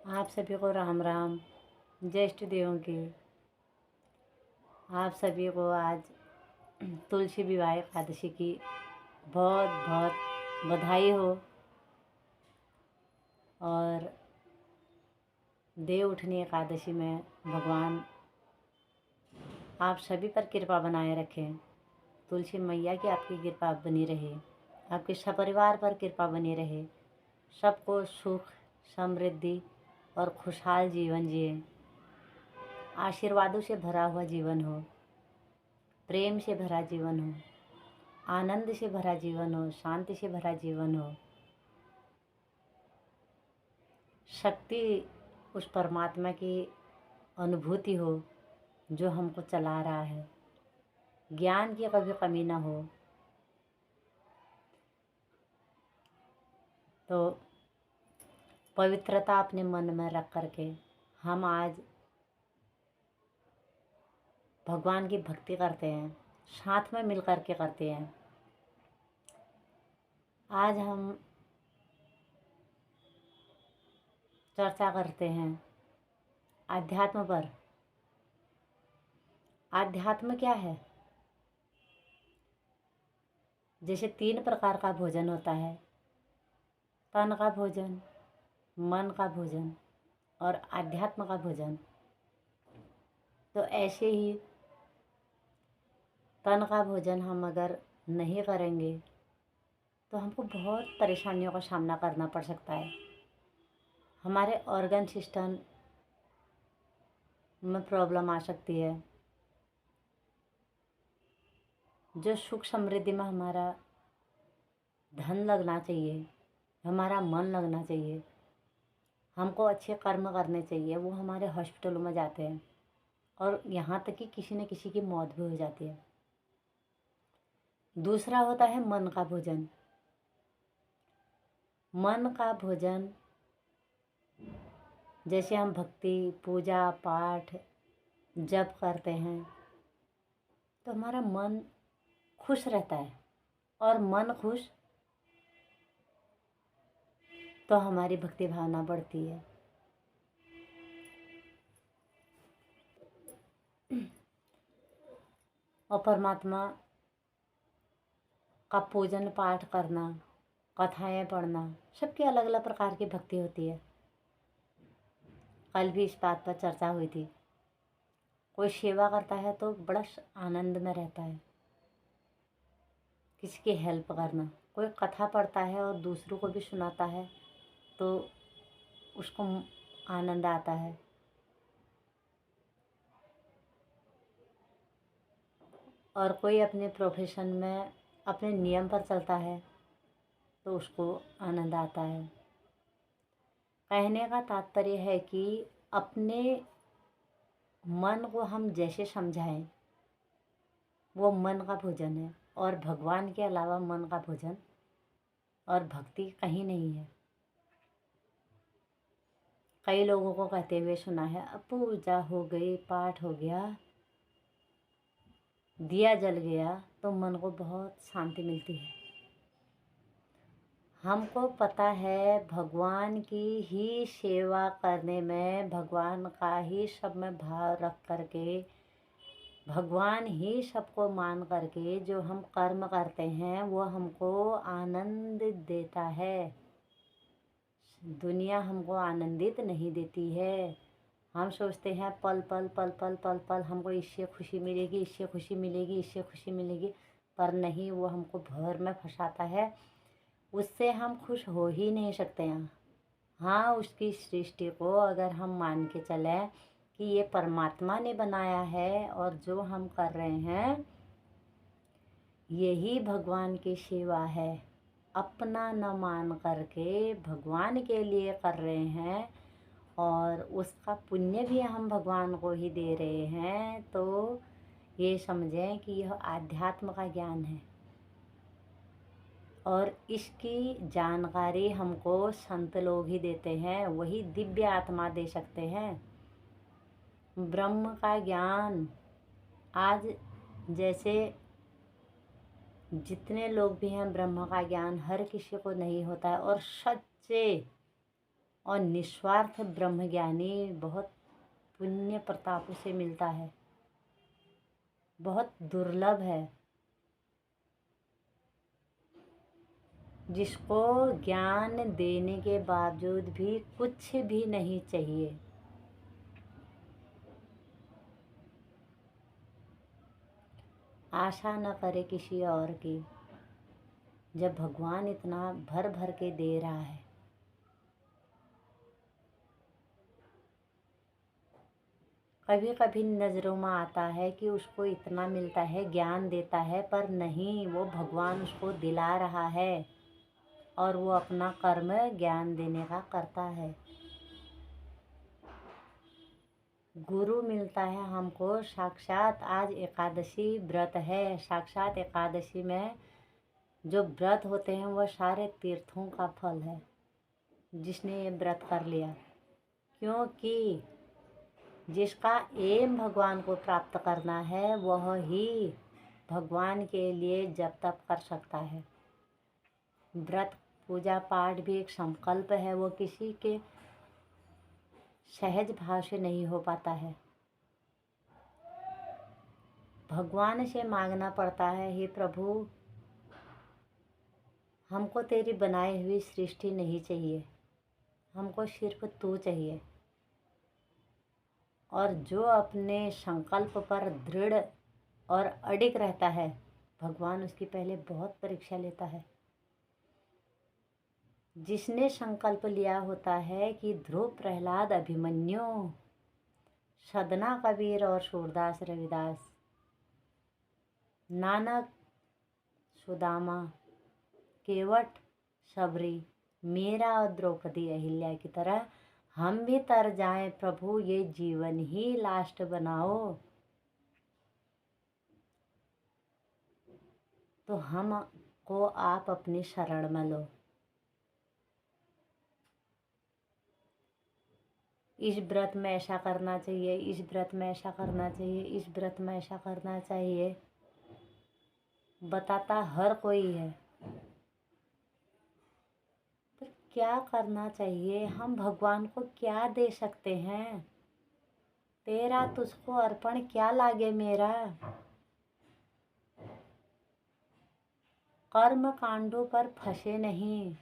आप सभी को राम राम। जय इष्ट देवों की। आप सभी को आज तुलसी विवाह एकादशी की बहुत बहुत बधाई हो। और देव उठनी एकादशी में भगवान आप सभी पर कृपा बनाए रखें। तुलसी मैया की आपकी कृपा बनी रहे, आपके सपरिवार पर कृपा बनी रहे, सबको सुख समृद्धि और खुशहाल जीवन जिए, आशीर्वादों से भरा हुआ जीवन हो, प्रेम से भरा जीवन हो, आनंद से भरा जीवन हो, शांति से भरा जीवन हो। शक्ति उस परमात्मा की अनुभूति हो जो हमको चला रहा है। ज्ञान की कभी कमी ना हो। तो पवित्रता अपने मन में रख करके हम आज भगवान की भक्ति करते हैं, साथ में मिल करके करते हैं। आज हम चर्चा करते हैं आध्यात्म पर। आध्यात्म क्या है? जैसे 3 प्रकार का भोजन होता है, तन का भोजन, मन का भोजन और आध्यात्म का भोजन। तो ऐसे ही तन का भोजन हम अगर नहीं करेंगे तो हमको बहुत परेशानियों का सामना करना पड़ सकता है। हमारे ऑर्गन सिस्टम में प्रॉब्लम आ सकती है। जो सुख समृद्धि में हमारा धन लगना चाहिए, हमारा मन लगना चाहिए, हमको अच्छे कर्म करने चाहिए, वो हमारे हॉस्पिटलों में जाते हैं और यहाँ तक कि किसी न किसी की मौत भी हो जाती है। दूसरा होता है मन का भोजन। मन का भोजन जैसे हम भक्ति पूजा पाठ जप करते हैं तो हमारा मन खुश रहता है, और मन खुश तो हमारी भक्ति भावना बढ़ती है। और परमात्मा का पूजन पाठ करना, कथाएं पढ़ना, सबकी अलग अलग प्रकार की भक्ति होती है। कल भी इस बात पर चर्चा हुई थी। कोई सेवा करता है तो बड़ा आनंद में रहता है, किसी की हेल्प करना। कोई कथा पढ़ता है और दूसरों को भी सुनाता है तो उसको आनंद आता है। और कोई अपने प्रोफेशन में अपने नियम पर चलता है तो उसको आनंद आता है। कहने का तात्पर्य है कि अपने मन को हम जैसे समझाएं वो मन का भोजन है, और भगवान के अलावा मन का भोजन और भक्ति कहीं नहीं है। कई लोगों को कहते हुए सुना है, अब पूजा हो गई, पाठ हो गया, दिया जल गया तो मन को बहुत शांति मिलती है। हमको पता है भगवान की ही सेवा करने में, भगवान का ही सब में भाव रख करके, भगवान ही सबको मान करके जो हम कर्म करते हैं वो हमको आनंद देता है। दुनिया हमको आनंदित नहीं देती है। हम सोचते हैं पल पल पल पल पल पल हमको इससे खुशी मिलेगी, इससे खुशी मिलेगी, इससे खुशी मिलेगी, पर नहीं, वो हमको भंवर में फंसाता है। उससे हम खुश हो ही नहीं सकते हैं। हाँ, उसकी सृष्टि को अगर हम मान के चलें कि ये परमात्मा ने बनाया है और जो हम कर रहे हैं यही भगवान की सेवा है, अपना न मान करके भगवान के लिए कर रहे हैं और उसका पुण्य भी हम भगवान को ही दे रहे हैं, तो ये समझें कि यह आध्यात्म का ज्ञान है। और इसकी जानकारी हमको संत लोग ही देते हैं, वही दिव्य आत्मा दे सकते हैं। ब्रह्म का ज्ञान आज जैसे जितने लोग भी हैं, ब्रह्म का ज्ञान हर किसी को नहीं होता है। और सच्चे और निस्वार्थ ब्रह्मज्ञानी बहुत पुण्य प्रताप से मिलता है, बहुत दुर्लभ है। जिसको ज्ञान देने के बावजूद भी कुछ भी नहीं चाहिए, आशा न करे किसी और की, जब भगवान इतना भर भर के दे रहा है। कभी कभी नज़रों में आता है कि उसको इतना मिलता है, ज्ञान देता है, पर नहीं, वो भगवान उसको दिला रहा है और वो अपना कर्म ज्ञान देने का करता है। गुरु मिलता है हमको साक्षात। आज एकादशी व्रत है, साक्षात एकादशी में जो व्रत होते हैं वह सारे तीर्थों का फल है जिसने ये व्रत कर लिया। क्योंकि जिसका एम भगवान को प्राप्त करना है वह ही भगवान के लिए जप तप कर सकता है। व्रत पूजा पाठ भी एक संकल्प है, वो किसी के सहज भाव से नहीं हो पाता है। भगवान से मांगना पड़ता है, हे प्रभु हमको तेरी बनाई हुई सृष्टि नहीं चाहिए, हमको सिर्फ तू चाहिए। और जो अपने संकल्प पर दृढ़ और अडिग रहता है, भगवान उसकी पहले बहुत परीक्षा लेता है। जिसने संकल्प लिया होता है कि ध्रुव, प्रहलाद, अभिमन्यु, सदना, कबीर और सूरदास, रविदास, नानक, सुदामा, केवट, सबरी, मीरा और द्रौपदी, अहिल्या की तरह हम भी तर जाएं प्रभु, ये जीवन ही लास्ट बनाओ, तो हमको आप अपनी शरण में लो। इस व्रत में ऐसा करना चाहिए, इस व्रत में ऐसा करना चाहिए, इस व्रत में ऐसा करना चाहिए, बताता हर कोई है। पर क्या करना चाहिए? हम भगवान को क्या दे सकते हैं? तेरा तुझको अर्पण क्या लागे मेरा। कर्म कांडों पर फंसे नहीं,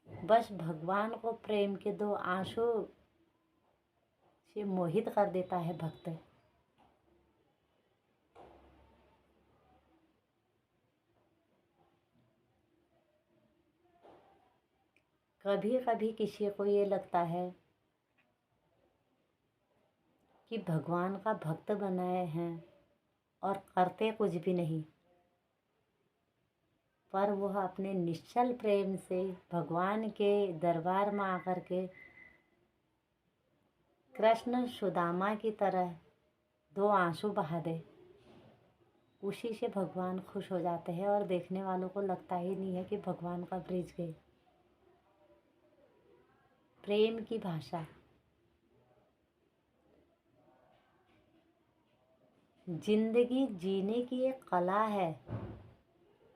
बस भगवान को प्रेम के दो आंसू से मोहित कर देता है भक्त। कभी कभी किसी को ये लगता है कि भगवान का भक्त बनाए हैं और करते कुछ भी नहीं, पर वह अपने निश्चल प्रेम से भगवान के दरबार में आकर के कृष्ण सुदामा की तरह दो आंसू बहा दे, उसी से भगवान खुश हो जाते हैं और देखने वालों को लगता ही नहीं है कि भगवान का ब्रिज गए। प्रेम की भाषा, जिंदगी जीने की एक कला है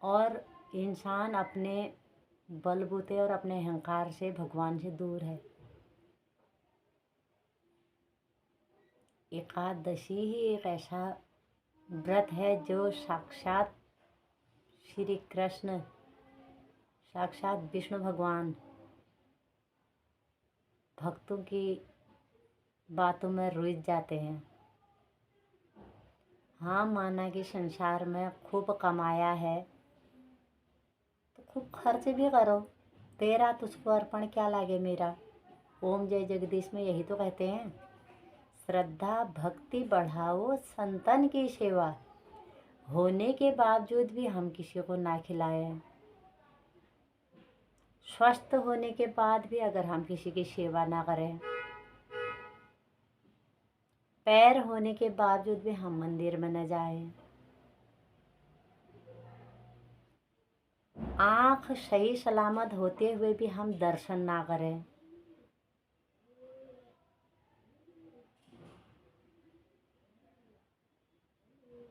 और इंसान अपने बलबूते और अपने अहंकार से भगवान से दूर है। एकादशी ही एक ऐसा व्रत है जो साक्षात श्री कृष्ण, साक्षात विष्णु भगवान भक्तों की बातों में रुझ जाते हैं। हाँ, माना कि संसार में खूब कमाया है तो खूब खर्च भी करो, तेरा तुझको अर्पण क्या लागे मेरा। ओम जय जगदीश में यही तो कहते हैं, श्रद्धा भक्ति बढ़ाओ संतन की सेवा, होने के बावजूद भी हम किसी को ना खिलाएं, स्वस्थ होने के बाद भी अगर हम किसी की सेवा ना करें, पैर होने के बावजूद भी हम मंदिर में न जाएं, आँख सही सलामत होते हुए भी हम दर्शन ना करें,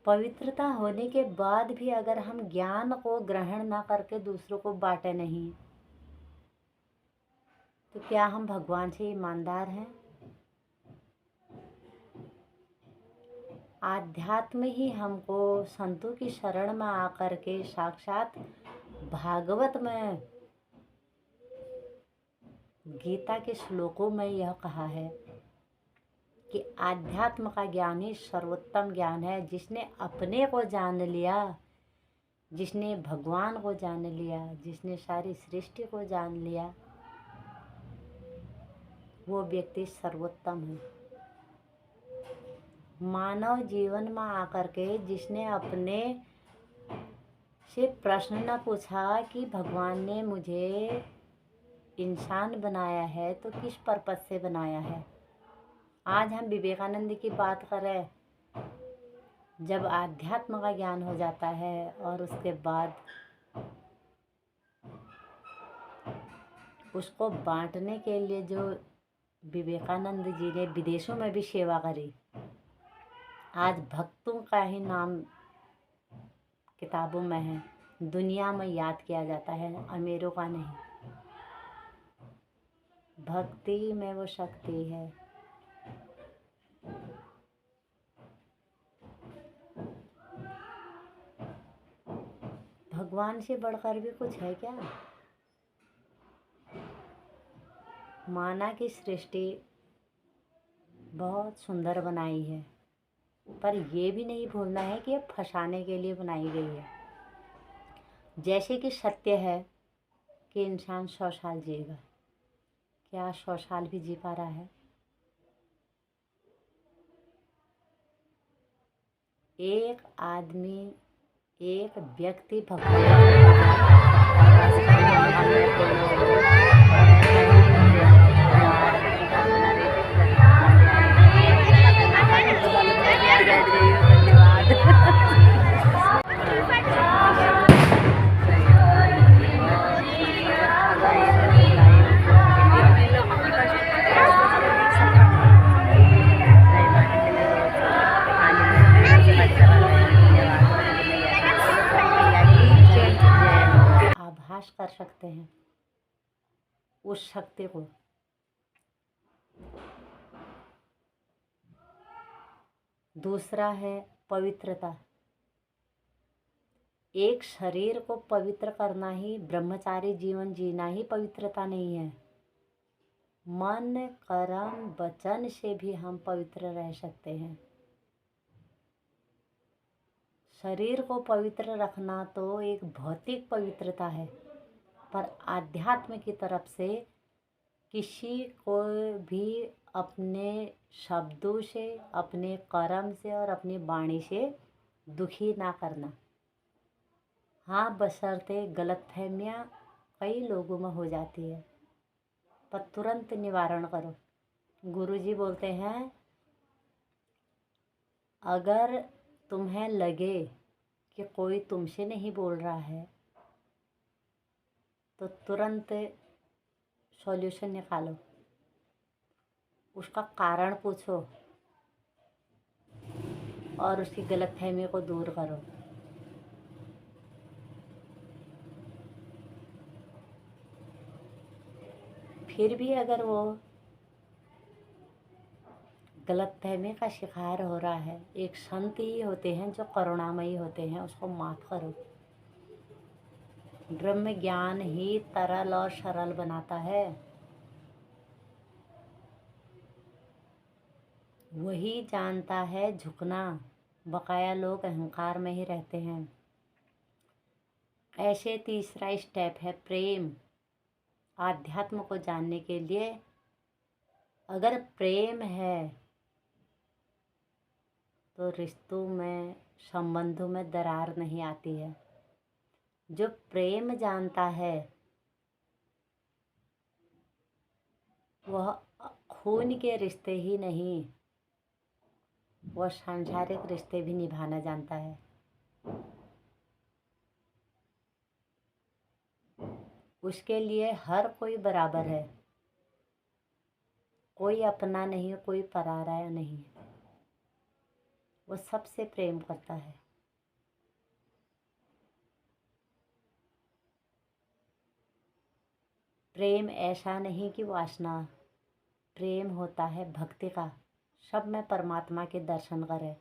पवित्रता होने के बाद भी अगर हम ज्ञान को ग्रहण ना करके दूसरों को बांटे नहीं, तो क्या हम भगवान से ईमानदार हैं? आध्यात्म ही हमको संतों की शरण में आकर के साक्षात भागवत में, गीता के श्लोकों में यह कहा है कि आध्यात्म का ज्ञान ही सर्वोत्तम ज्ञान है। जिसने अपने को जान लिया, जिसने भगवान को जान लिया, जिसने सारी सृष्टि को जान लिया, वो व्यक्ति सर्वोत्तम है। मानव जीवन में आकर के जिसने अपने से प्रश्न न पूछा कि भगवान ने मुझे इंसान बनाया है तो किस पर्पज से बनाया है। आज हम विवेकानंद की बात करें, जब आध्यात्म का ज्ञान हो जाता है और उसके बाद उसको बांटने के लिए जो विवेकानंद जी ने विदेशों में भी सेवा करी, आज भक्तों का ही नाम किताबों में है, दुनिया में याद किया जाता है, अमीरों का नहीं। भक्ति में वो शक्ति है। भगवान से बढ़कर भी कुछ है क्या? माना कि सृष्टि बहुत सुंदर बनाई है, पर ये भी नहीं भूलना है कि ये फंसाने के लिए बनाई गई है। जैसे कि सत्य है कि इंसान 100 साल जिएगा, क्या 100 साल भी जी पा रहा है? एक आदमी, एक व्यक्ति आभास कर सकते हैं उस शक्ति को। दूसरा है पवित्रता। एक शरीर को पवित्र करना ही, ब्रह्मचारी जीवन जीना ही पवित्रता नहीं है। मन, कर्म, वचन से भी हम पवित्र रह सकते हैं। शरीर को पवित्र रखना तो एक भौतिक पवित्रता है, पर आध्यात्म की तरफ से किसी को भी अपने शब्दों से, अपने कर्म से और अपनी वाणी से दुखी ना करना। हाँ, बशर्ते गलतफहमियाँ कई लोगों में हो जाती है, पर तुरंत निवारण करो। गुरुजी बोलते हैं, अगर तुम्हें लगे कि कोई तुमसे नहीं बोल रहा है तो तुरंत सॉल्यूशन निकालो, उसका कारण पूछो और उसकी गलतफहमी को दूर करो। फिर भी अगर वो गलतफहमी का शिकार हो रहा है, एक संत ही होते हैं जो करुणामयी होते हैं, उसको माफ़ करो। ब्रह्म ज्ञान ही तरल और सरल बनाता है। वही जानता है झुकना, बकाया लोग अहंकार में ही रहते हैं। ऐसे तीसरा स्टेप है प्रेम। आध्यात्म को जानने के लिए अगर प्रेम है तो रिश्तों में, संबंधों में दरार नहीं आती है। जो प्रेम जानता है वह खून के रिश्ते ही नहीं, वह सांसारिक रिश्ते भी निभाना जानता है। उसके लिए हर कोई बराबर है, कोई अपना नहीं, कोई पराया नहीं। वो सबसे प्रेम करता है। प्रेम ऐसा नहीं कि वासना, प्रेम होता है भक्ति का। सब में परमात्मा के दर्शन करे।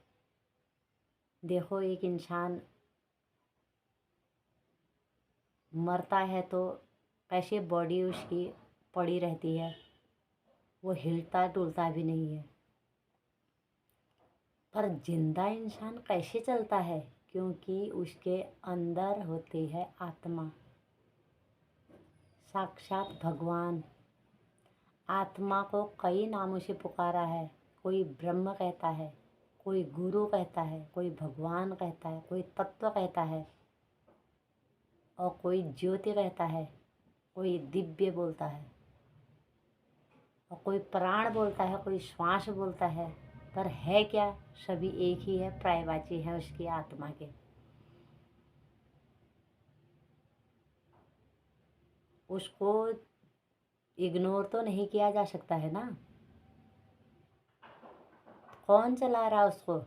देखो एक इंसान मरता है तो कैसे बॉडी उसकी पड़ी रहती है, वो हिलता डुलता भी नहीं है। पर जिंदा इंसान कैसे चलता है? क्योंकि उसके अंदर होती है आत्मा, साक्षात भगवान। आत्मा को कई नामों से पुकारा है। कोई ब्रह्म कहता है, कोई गुरु कहता है, कोई भगवान कहता है, कोई तत्व कहता है, और कोई ज्योति कहता है, कोई दिव्य बोलता है, और कोई प्राण बोलता है, कोई श्वास बोलता है। पर है क्या? सभी एक ही है, पर्यायवाची है उसकी आत्मा के। उसको इग्नोर तो नहीं किया जा सकता है ना। कौन चला रहा उसको?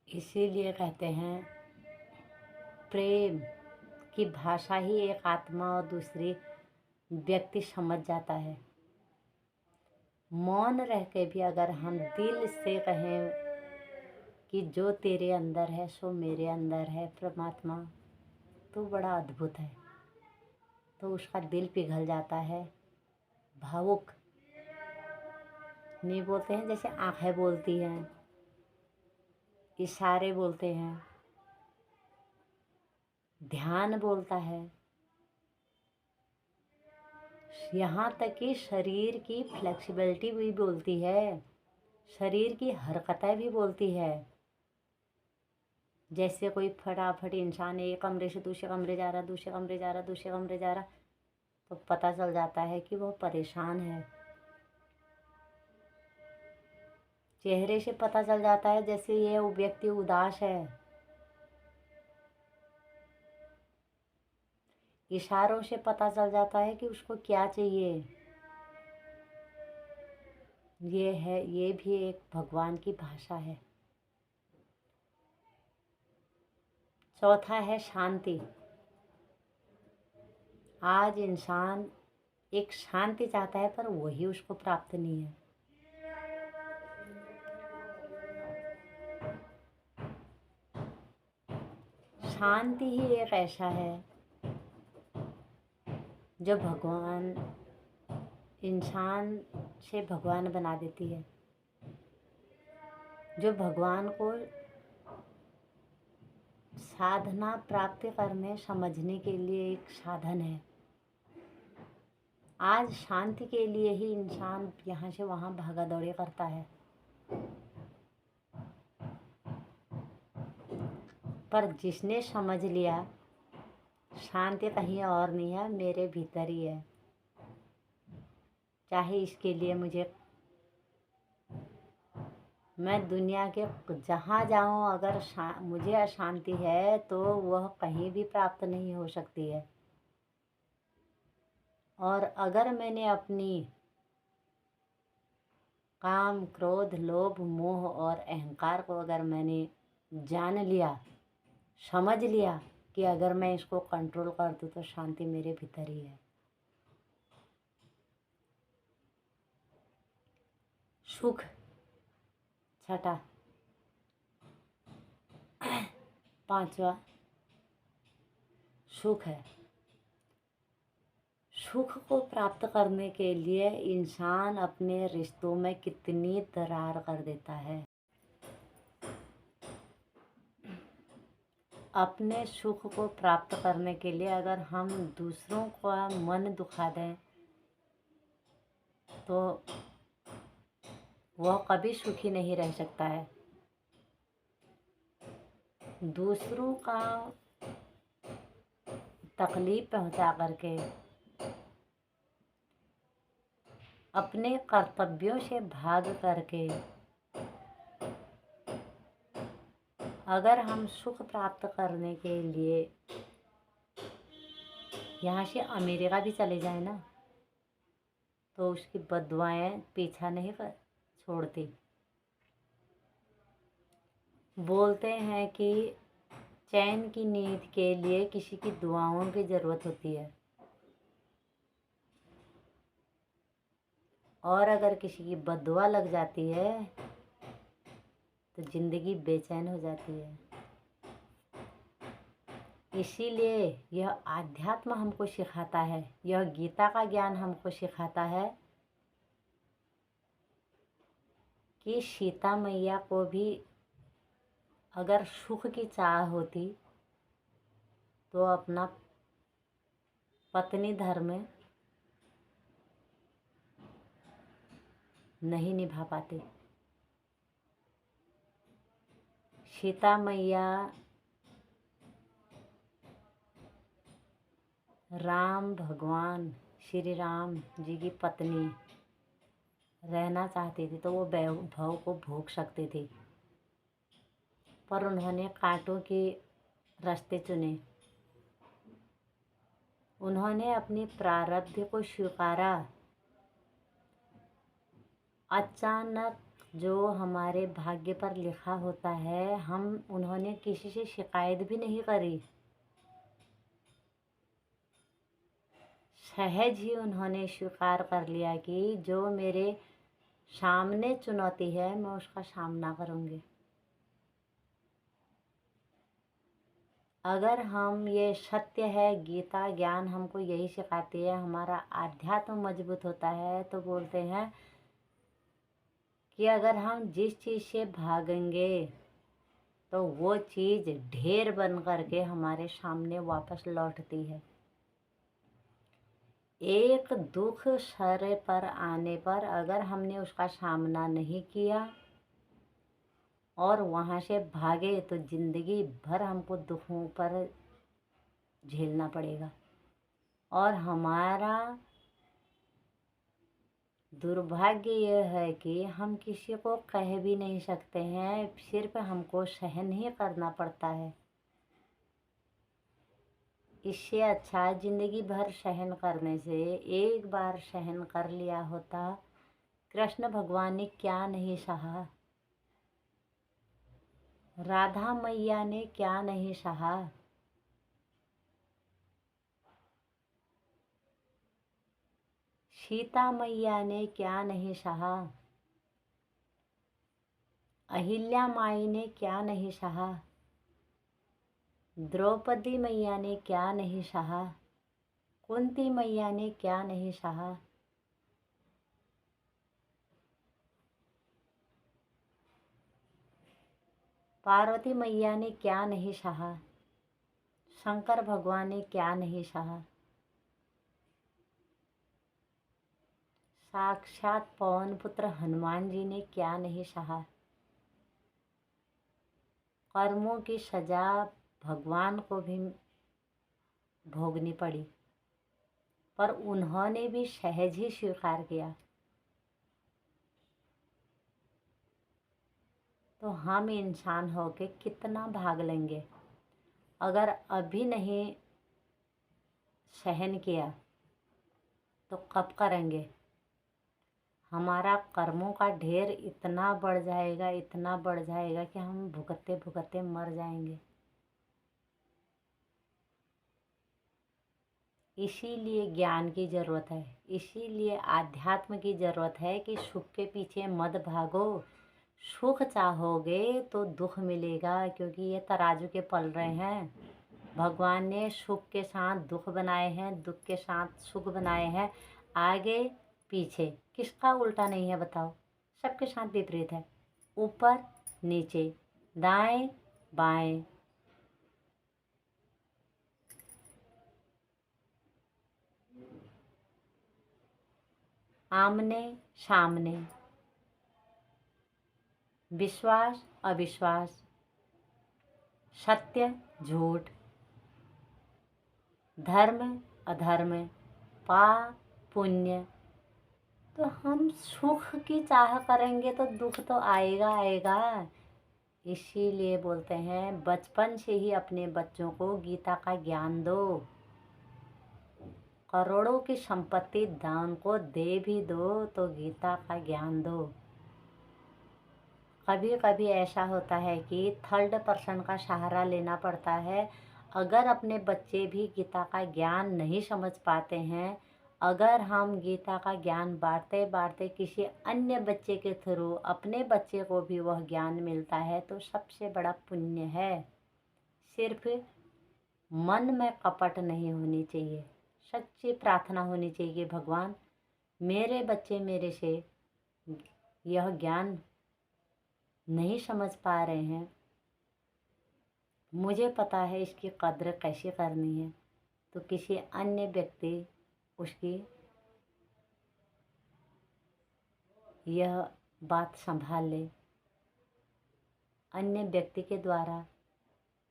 इसीलिए कहते हैं प्रेम की भाषा ही एक आत्मा और दूसरी व्यक्ति समझ जाता है। मौन रह के भी अगर हम दिल से कहें कि जो तेरे अंदर है सो मेरे अंदर है परमात्मा, तो बड़ा अद्भुत है। तो उसका दिल पिघल जाता है। भावुक नहीं बोलते हैं, जैसे आंखें बोलती हैं, इशारे बोलते हैं, ध्यान बोलता है, यहाँ तक कि शरीर की फ्लेक्सिबिलिटी भी बोलती है, शरीर की हरकतें भी बोलती है। जैसे कोई फटाफट इंसान एक कमरे से दूसरे कमरे जा रहा, दूसरे कमरे जा रहा, दूसरे कमरे जा रहा, तो पता चल जाता है कि वो परेशान है। चेहरे से पता चल जाता है जैसे ये व्यक्ति उदास है। इशारों से पता चल जाता है कि उसको क्या चाहिए। ये भी एक भगवान की भाषा है। चौथा है शांति। आज इंसान एक शांति चाहता है पर वही उसको प्राप्त नहीं है। शांति ही एक ऐसा है जो भगवान इंसान से भगवान बना देती है, जो भगवान को साधना प्राप्ति करने समझने के लिए एक साधन है। आज शांति के लिए ही इंसान यहाँ से वहाँ भागा दौड़ी करता है, पर जिसने समझ लिया शांति कहीं और नहीं है, मेरे भीतर ही है। चाहे इसके लिए मैं दुनिया के जहाँ जाऊँ, अगर मुझे अशांति है तो वह कहीं भी प्राप्त नहीं हो सकती है। और अगर मैंने अपनी काम क्रोध लोभ मोह और अहंकार को अगर मैंने जान लिया, समझ लिया कि अगर मैं इसको कंट्रोल कर दूँ तो शांति मेरे भीतर ही है। सुख छठा। पांचवा सुख है। सुख को प्राप्त करने के लिए इंसान अपने रिश्तों में कितनी दरार कर देता है। अपने सुख को प्राप्त करने के लिए अगर हम दूसरों का मन दुखा दें तो वह कभी सुखी नहीं रह सकता है। दूसरों का तकलीफ पहुंचा करके अपने कर्तव्यों से भाग करके अगर हम सुख प्राप्त करने के लिए यहाँ से अमेरिका भी चले जाए ना, तो उसकी बद्दुआएं पीछा नहीं छोड़ती। बोलते हैं कि चैन की नींद के लिए किसी की दुआओं की ज़रूरत होती है, और अगर किसी की बद्दुआ लग जाती है तो ज़िंदगी बेचैन हो जाती है। इसीलिए यह आध्यात्म हमको सिखाता है, यह गीता का ज्ञान हमको सिखाता है कि सीता मैया को भी अगर सुख की चाह होती तो अपना पत्नी धर्म नहीं निभा पाते। सीता मैया राम भगवान श्री राम जी की पत्नी रहना चाहती थी तो वो वैभव को भोग सकती थी, पर उन्होंने कांटों के रास्ते चुने। उन्होंने अपनी प्रारब्ध को स्वीकारा। अचानक जो हमारे भाग्य पर लिखा होता है, उन्होंने किसी से शिकायत भी नहीं करी, सहज ही उन्होंने स्वीकार कर लिया कि जो मेरे सामने चुनौती है मैं उसका सामना करूँगी। अगर हम ये सत्य है, गीता ज्ञान हमको यही सिखाती है, हमारा आध्यात्म मजबूत होता है, तो बोलते हैं कि अगर हम जिस चीज़ से भागेंगे तो वो चीज़ ढेर बन करके हमारे सामने वापस लौटती है। एक दुख सर पर आने पर अगर हमने उसका सामना नहीं किया और वहाँ से भागे तो ज़िंदगी भर हमको दुखों पर झेलना पड़ेगा। और हमारा दुर्भाग्य यह है कि हम किसी को कह भी नहीं सकते हैं, सिर्फ हमको सहन ही करना पड़ता है। इससे अच्छा ज़िंदगी भर सहन करने से एक बार सहन कर लिया होता। कृष्ण भगवान ने क्या नहीं सहा, राधा मैया ने क्या नहीं सहा, सीता मैया ने क्या नहीं सहा, अहिल्या माई ने क्या नहीं सहा, द्रौपदी मैया ने क्या नहीं सहा, कुंती मैया ने क्या नहीं सहा। पार्वती मैया ने क्या नहीं सहा, शंकर भगवान ने क्या नहीं सहा, साक्षात पवन पुत्र हनुमान जी ने क्या नहीं सहा। कर्मों की सजा भगवान को भी भोगनी पड़ी, पर उन्होंने भी सहज ही स्वीकार किया। तो हम इंसान होके कितना भाग लेंगे। अगर अभी नहीं सहन किया तो कब करेंगे। हमारा कर्मों का ढेर इतना बढ़ जाएगा, इतना बढ़ जाएगा कि हम भुगतते भुगतते मर जाएंगे। इसीलिए ज्ञान की ज़रूरत है, इसीलिए आध्यात्म की ज़रूरत है कि सुख के पीछे मत भागो। सुख चाहोगे तो दुख मिलेगा, क्योंकि ये तराजू के पल रहे हैं। भगवान ने सुख के साथ दुख बनाए हैं, दुख के साथ सुख बनाए हैं। आगे पीछे किसका उल्टा नहीं है बताओ, सबके साथ विपरीत है। ऊपर नीचे, दाएं बाएं, आमने सामने, विश्वास अविश्वास, सत्य झूठ, धर्म अधर्म, पाप पुण्य। तो हम सुख की चाह करेंगे तो दुख तो आएगा आएगा। इसीलिए बोलते हैं बचपन से ही अपने बच्चों को गीता का ज्ञान दो। करोड़ों की संपत्ति दान को दे भी दो तो गीता का ज्ञान दो। कभी कभी ऐसा होता है कि थर्ड पर्सन का सहारा लेना पड़ता है। अगर अपने बच्चे भी गीता का ज्ञान नहीं समझ पाते हैं, अगर हम गीता का ज्ञान बांटते बांटते किसी अन्य बच्चे के थ्रू अपने बच्चे को भी वह ज्ञान मिलता है तो सबसे बड़ा पुण्य है। सिर्फ मन में कपट नहीं होनी चाहिए, सच्ची प्रार्थना होनी चाहिए कि भगवान मेरे बच्चे मेरे से यह ज्ञान नहीं समझ पा रहे हैं, मुझे पता है इसकी कद्र कैसे करनी है, तो किसी अन्य व्यक्ति उसकी यह बात संभाल ले, अन्य व्यक्ति के द्वारा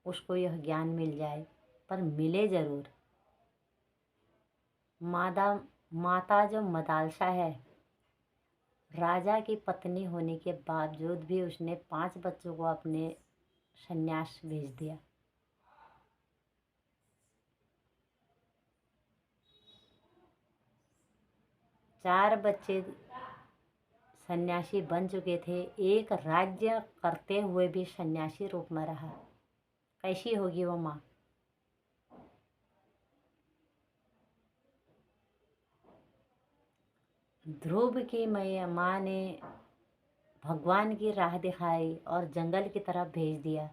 उसको यह ज्ञान मिल जाए, पर मिले ज़रूर। माता जो मदालसा है, राजा की पत्नी होने के बावजूद भी उसने 5 बच्चों को अपने सन्यास भेज दिया। चार बच्चे सन्यासी बन चुके थे, एक राज्य करते हुए भी सन्यासी रूप में रहा। कैसी होगी वो माँ। ध्रुव की माँ ने भगवान की राह दिखाई और जंगल की तरफ भेज दिया।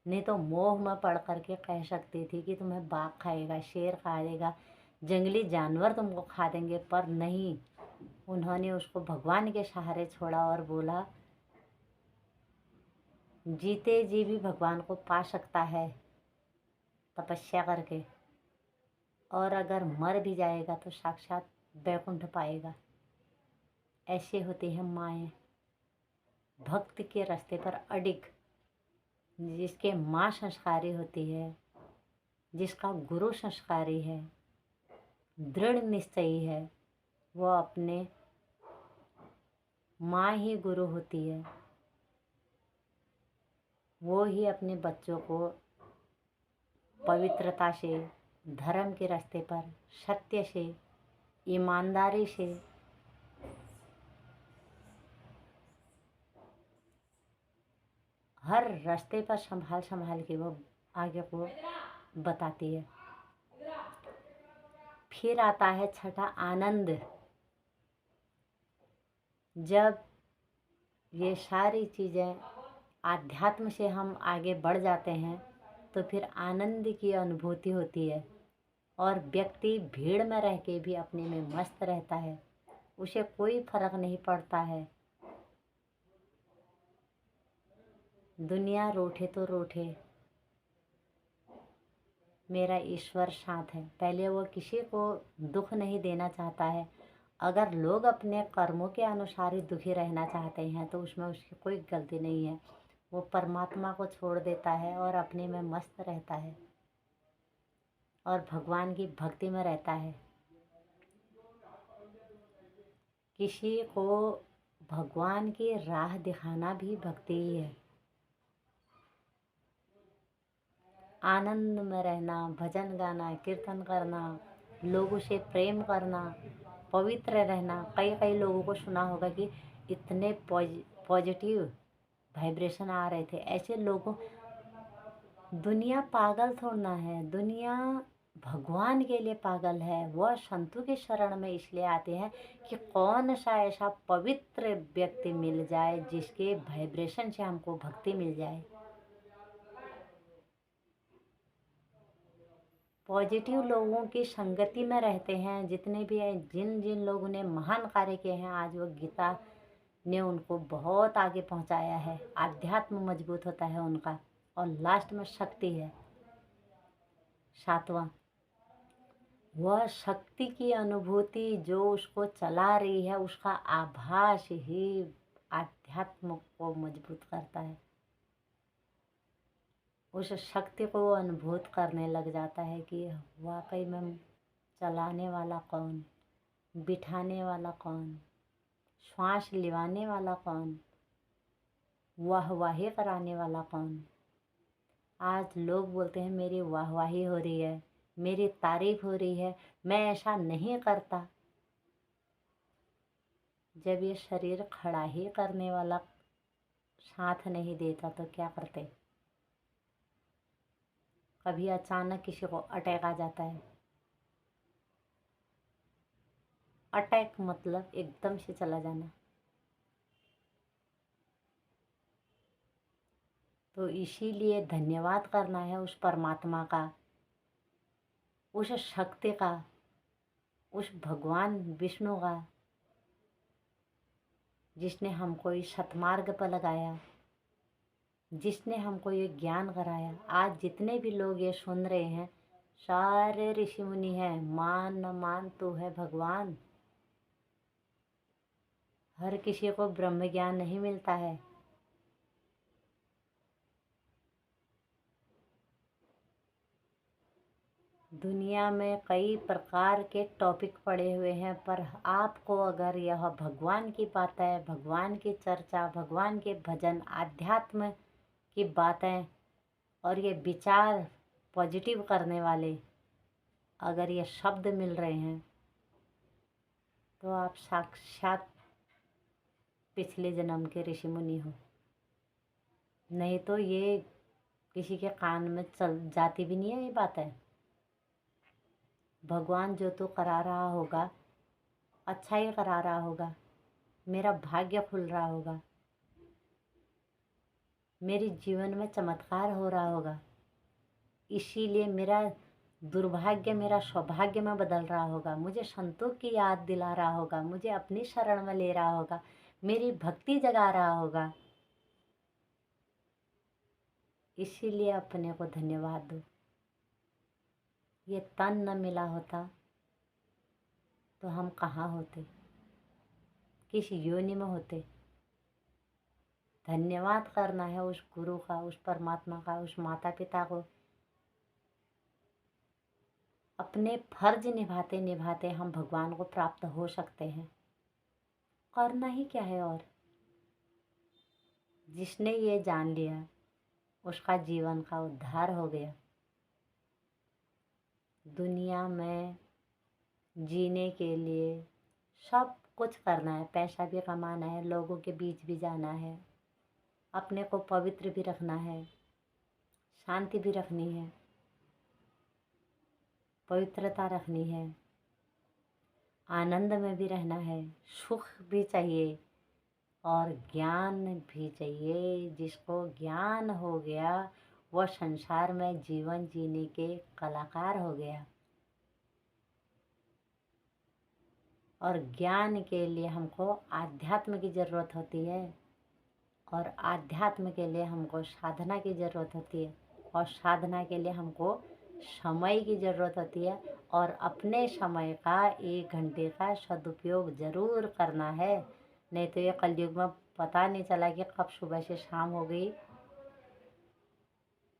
नहीं तो मोह में पड़ करके कह सकती थी कि तुम्हें बाघ खाएगा, शेर खाएगा, जंगली जानवर तुमको खा देंगे, पर नहीं, उन्होंने उसको भगवान के सहारे छोड़ा और बोला जीते जी भी भगवान को पा सकता है तपस्या करके, और अगर मर भी जाएगा तो साक्षात वैकुंठ पाएगा। ऐसे होती है माएँ, भक्त के रास्ते पर अडिग, जिसके माँ संस्कारी होती है, जिसका गुरु संस्कारी है, दृढ़ निश्चयी है, वो अपने माँ ही गुरु होती है। वो ही अपने बच्चों को पवित्रता से, धर्म के रास्ते पर, सत्य से, ईमानदारी से, हर रास्ते पर संभाल संभाल के वो आगे को बताती है। फिर आता है छठा आनंद। जब ये सारी चीज़ें आध्यात्म से हम आगे बढ़ जाते हैं तो फिर आनंद की अनुभूति होती है, और व्यक्ति भीड़ में रह के भी अपने में मस्त रहता है, उसे कोई फर्क नहीं पड़ता है। दुनिया रूठे तो रूठे, मेरा ईश्वर साथ है। पहले वो किसी को दुख नहीं देना चाहता है। अगर लोग अपने कर्मों के अनुसार ही दुखी रहना चाहते हैं तो उसमें उसकी कोई गलती नहीं है। वो परमात्मा को छोड़ देता है और अपने में मस्त रहता है और भगवान की भक्ति में रहता है। किसी को भगवान की राह दिखाना भी भक्ति ही है। आनंद में रहना, भजन गाना, कीर्तन करना, लोगों से प्रेम करना, पवित्र रहना। कई कई लोगों को सुना होगा कि इतने पॉजिटिव वाइब्रेशन आ रहे थे। ऐसे लोगों, दुनिया पागल थोड़ना है, दुनिया भगवान के लिए पागल है। वह संतों के शरण में इसलिए आते हैं कि कौन सा ऐसा पवित्र व्यक्ति मिल जाए जिसके वाइब्रेशन से हमको भक्ति मिल जाए। पॉजिटिव लोगों की संगति में रहते हैं। जितने भी हैं, जिन जिन लोगों ने महान कार्य किए हैं, आज वो गीता ने उनको बहुत आगे पहुंचाया है। आध्यात्म मजबूत होता है उनका। और लास्ट में शक्ति है, सातवां। वह शक्ति की अनुभूति जो उसको चला रही है, उसका आभास ही आध्यात्म को मजबूत करता है। उस शक्ति को वो अनुभूत करने लग जाता है कि वाकई में चलाने वाला कौन, बिठाने वाला कौन, श्वास लिवाने वाला कौन, वाहवाही कराने वाला कौन। आज लोग बोलते हैं मेरी वाहवाही हो रही है, मेरी तारीफ हो रही है, मैं ऐसा नहीं करता। जब ये शरीर खड़ा ही करने वाला साथ नहीं देता तो क्या करते। कभी अचानक किसी को अटैक आ जाता है। अटैक मतलब एकदम से चला जाना। तो इसीलिए धन्यवाद करना है उस परमात्मा का, उस शक्ति का, उस भगवान विष्णु का, जिसने हमको इस सतमार्ग पर लगाया, जिसने हमको ये ज्ञान कराया। आज जितने भी लोग ये सुन रहे हैं सारे ऋषि मुनि हैं। मान न मान तू है भगवान। हर किसी को ब्रह्म ज्ञान नहीं मिलता है। दुनिया में कई प्रकार के टॉपिक पड़े हुए हैं, पर आपको अगर यह भगवान की बातें, भगवान की चर्चा, भगवान के भजन, आध्यात्म की बातें और ये विचार पॉजिटिव करने वाले अगर ये शब्द मिल रहे हैं तो आप साक्षात पिछले जन्म के ऋषि मुनि हो। नहीं तो ये किसी के कान में चल जाती भी नहीं है ये बातें। भगवान जो तो करा रहा होगा अच्छा ही करा रहा होगा। मेरा भाग्य खुल रहा होगा, मेरे जीवन में चमत्कार हो रहा होगा, इसीलिए मेरा दुर्भाग्य मेरा सौभाग्य में बदल रहा होगा। मुझे संतों की याद दिला रहा होगा, मुझे अपनी शरण में ले रहा होगा, मेरी भक्ति जगा रहा होगा। इसीलिए अपने को धन्यवाद दो। ये तन न मिला होता तो हम कहाँ होते, किस योनि में होते। धन्यवाद करना है उस गुरु का, उस परमात्मा का, उस माता पिता को। अपने फर्ज निभाते निभाते हम भगवान को प्राप्त हो सकते हैं। करना ही क्या है। और जिसने ये जान लिया उसका जीवन का उद्धार हो गया। दुनिया में जीने के लिए सब कुछ करना है, पैसा भी कमाना है, लोगों के बीच भी जाना है, अपने को पवित्र भी रखना है, शांति भी रखनी है, पवित्रता रखनी है, आनंद में भी रहना है, सुख भी चाहिए और ज्ञान भी चाहिए। जिसको ज्ञान हो गया वह संसार में जीवन जीने के कलाकार हो गया। और ज्ञान के लिए हमको आध्यात्म की ज़रूरत होती है और आध्यात्म के लिए हमको साधना की ज़रूरत होती है और साधना के लिए हमको समय की ज़रूरत होती है। और अपने समय का 1 घंटे का सदुपयोग ज़रूर करना है। नहीं तो ये कलयुग में पता नहीं चला कि कब सुबह से शाम हो गई,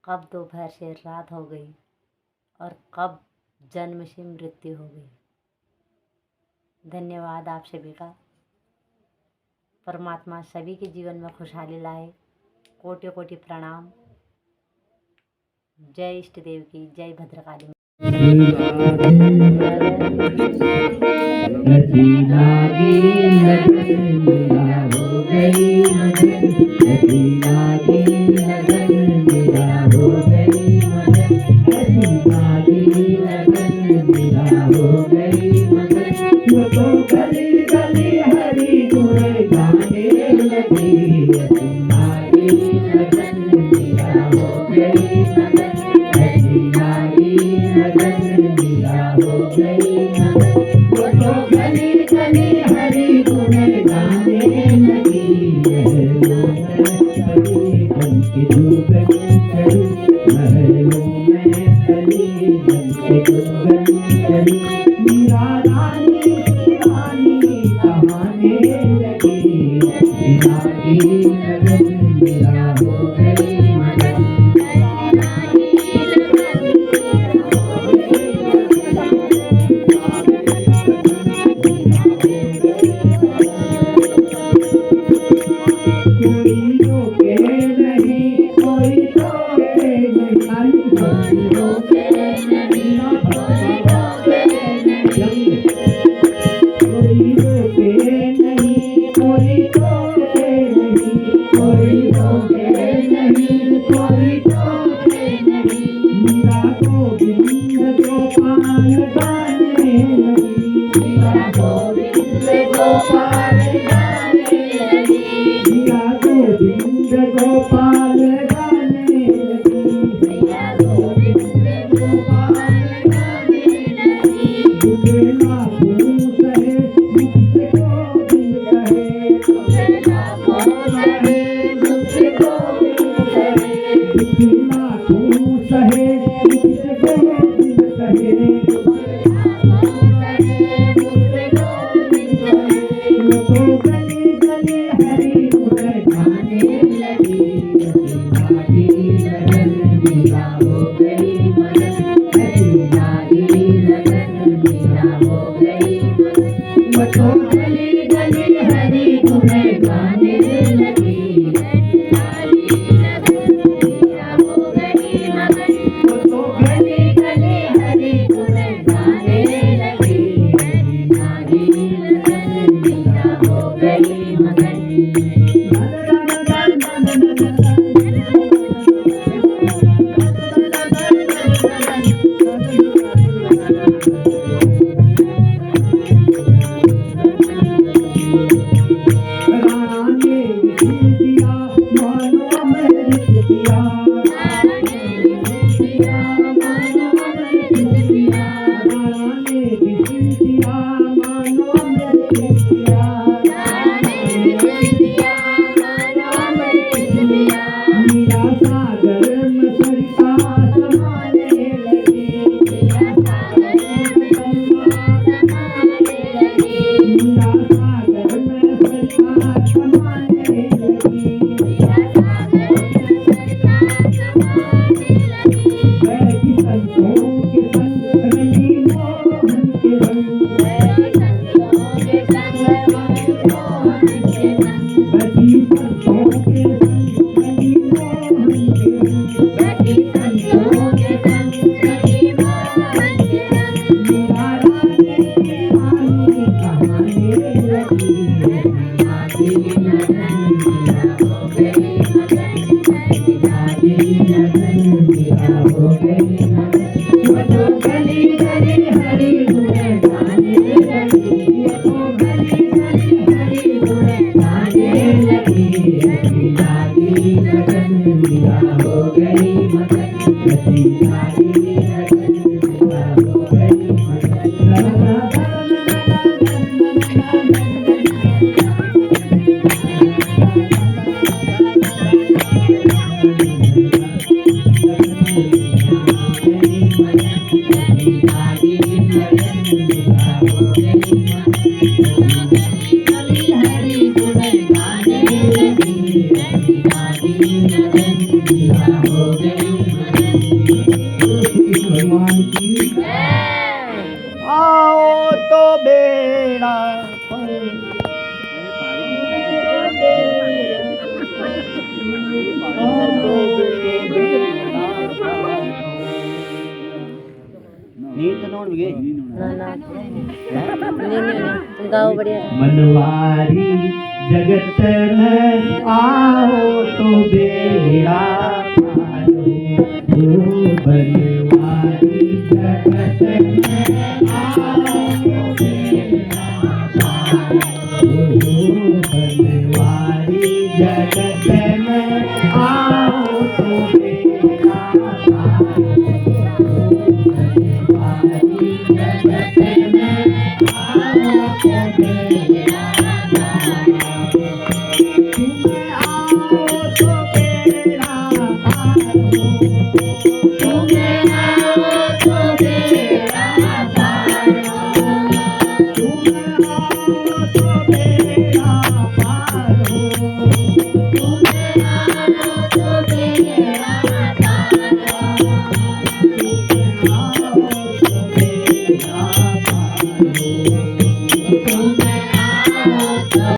कब दोपहर से रात हो गई और कब जन्म से मृत्यु हो गई। धन्यवाद आप सभी का। परमात्मा सभी के जीवन में खुशहाली लाए। कोटि कोटि प्रणाम। जय इष्ट देव की, जय भद्रकाली। कोई तो गली गली हरि गुण गाने लगी। हरि लगन दिया हो गई मगन, तो गली गली हरि गुण गाने लगी। हरि लगन दिया हो गई मगन। आओ तो बेड़ा नींद नोड़ गए ना तुम गाओ बढ़िया। मनवारी जगत में आओ तो बेड़ा पारो। ओ बनवारी जगत